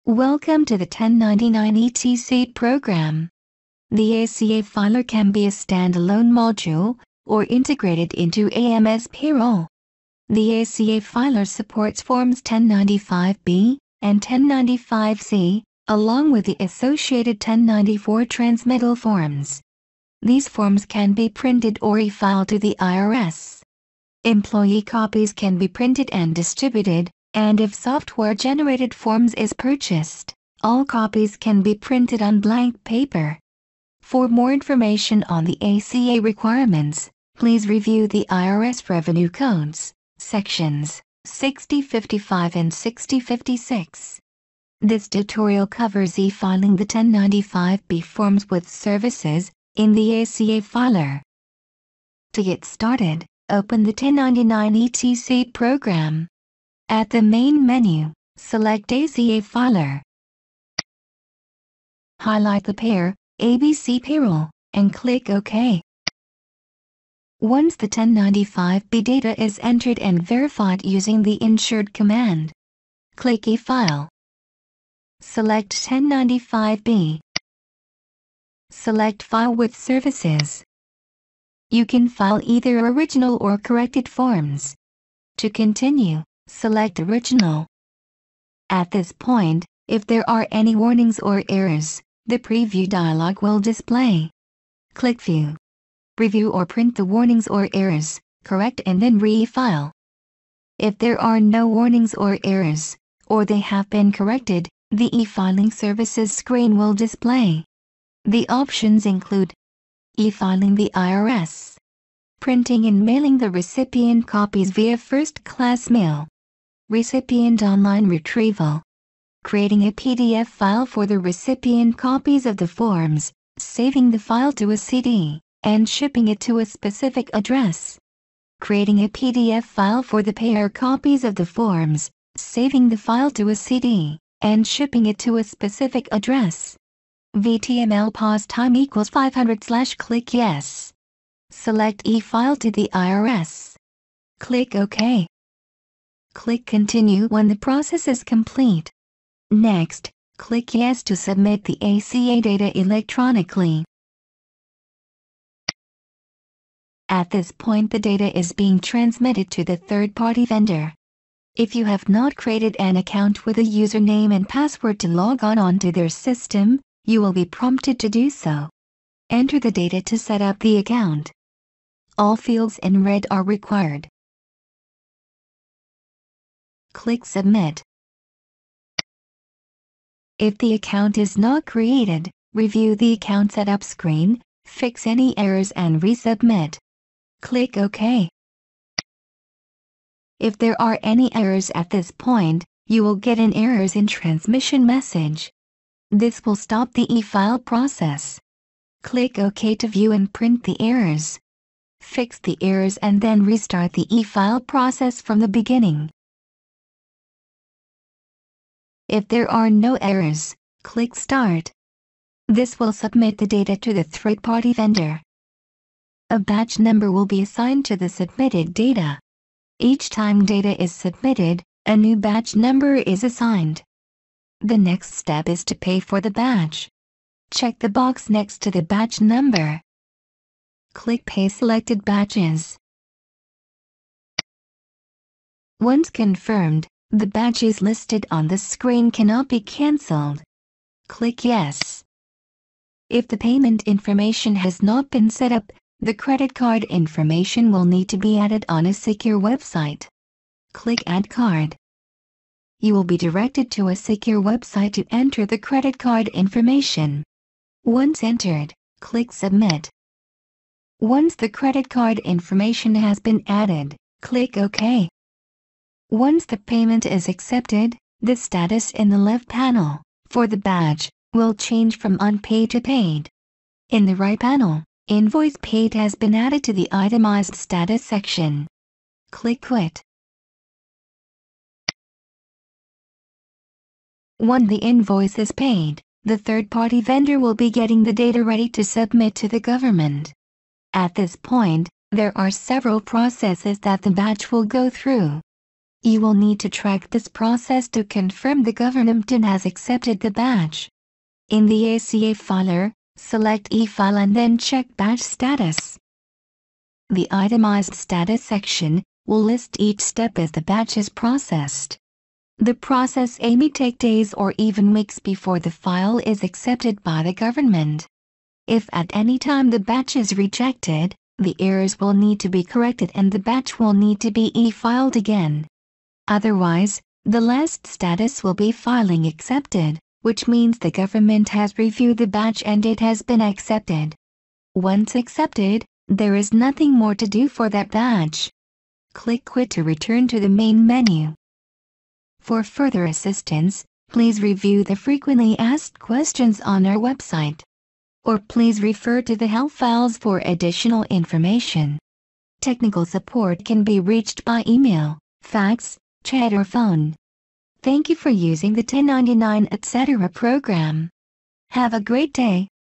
Welcome to the 1099 ETC program. The ACA filer can be a standalone module or integrated into AMS payroll. The ACA filer supports Forms 1095B and 1095C, along with the associated 1094 transmittal forms. These forms can be printed or e-filed to the IRS. Employee copies can be printed and distributed, and if software-generated forms is purchased, all copies can be printed on blank paper. For more information on the ACA requirements, please review the IRS Revenue Codes, Sections 6055 and 6056. This tutorial covers e-filing the 1095B forms with services in the ACA filer. To get started, open the 1099 ETC program. At the main menu, select ACA filer. Highlight the pair, ABC Payroll, and click OK. Once the 1095B data is entered and verified using the insured command, click E-File. Select 1095B. Select File with Services. You can file either original or corrected forms. To continue, select Original. At this point, if there are any warnings or errors, the preview dialog will display. Click View. Review or print the warnings or errors, correct and then re-file. If there are no warnings or errors, or they have been corrected, the e-filing services screen will display. The options include e-filing the IRS, printing and mailing the recipient copies via first-class mail, recipient online retrieval, creating a PDF file for the recipient copies of the forms, saving the file to a CD, and shipping it to a specific address, creating a PDF file for the payer copies of the forms, saving the file to a CD, and shipping it to a specific address. VTML pause time equals 500/click Yes. Select E-File to the IRS. Click OK. Click Continue when the process is complete. Next, click Yes to submit the ACA data electronically. At this point, the data is being transmitted to the third-party vendor. If you have not created an account with a username and password to log on onto their system, you will be prompted to do so. Enter the data to set up the account. All fields in red are required. Click Submit. If the account is not created, review the account setup screen, fix any errors and resubmit. Click OK. If there are any errors at this point, you will get an errors in transmission message. This will stop the e-file process. Click OK to view and print the errors. Fix the errors and then restart the e-file process from the beginning. If there are no errors, click Start. This will submit the data to the third-party vendor. A batch number will be assigned to the submitted data. Each time data is submitted, a new batch number is assigned. The next step is to pay for the batch. Check the box next to the batch number. Click Pay Selected Batches. Once confirmed, the batches listed on the screen cannot be cancelled. Click Yes. If the payment information has not been set up, the credit card information will need to be added on a secure website. Click Add Card. You will be directed to a secure website to enter the credit card information. Once entered, click Submit. Once the credit card information has been added, click OK. Once the payment is accepted, the status in the left panel, for the batch, will change from unpaid to paid. In the right panel, Invoice Paid has been added to the Itemized Status section. Click Quit. When the invoice is paid, the third-party vendor will be getting the data ready to submit to the government. At this point, there are several processes that the batch will go through. You will need to track this process to confirm the government has accepted the batch. In the ACA filer, select e-file and then check batch status. The itemized status section will list each step as the batch is processed. The process may take days or even weeks before the file is accepted by the government. If at any time the batch is rejected, the errors will need to be corrected and the batch will need to be e-filed again. Otherwise, the last status will be filing accepted, which means the government has reviewed the batch and it has been accepted. Once accepted, there is nothing more to do for that batch. Click Quit to return to the main menu. For further assistance, please review the frequently asked questions on our website. Or please refer to the help files for additional information. Technical support can be reached by email, fax, chat or phone. Thank you for using the 1099 etc. program. Have a great day.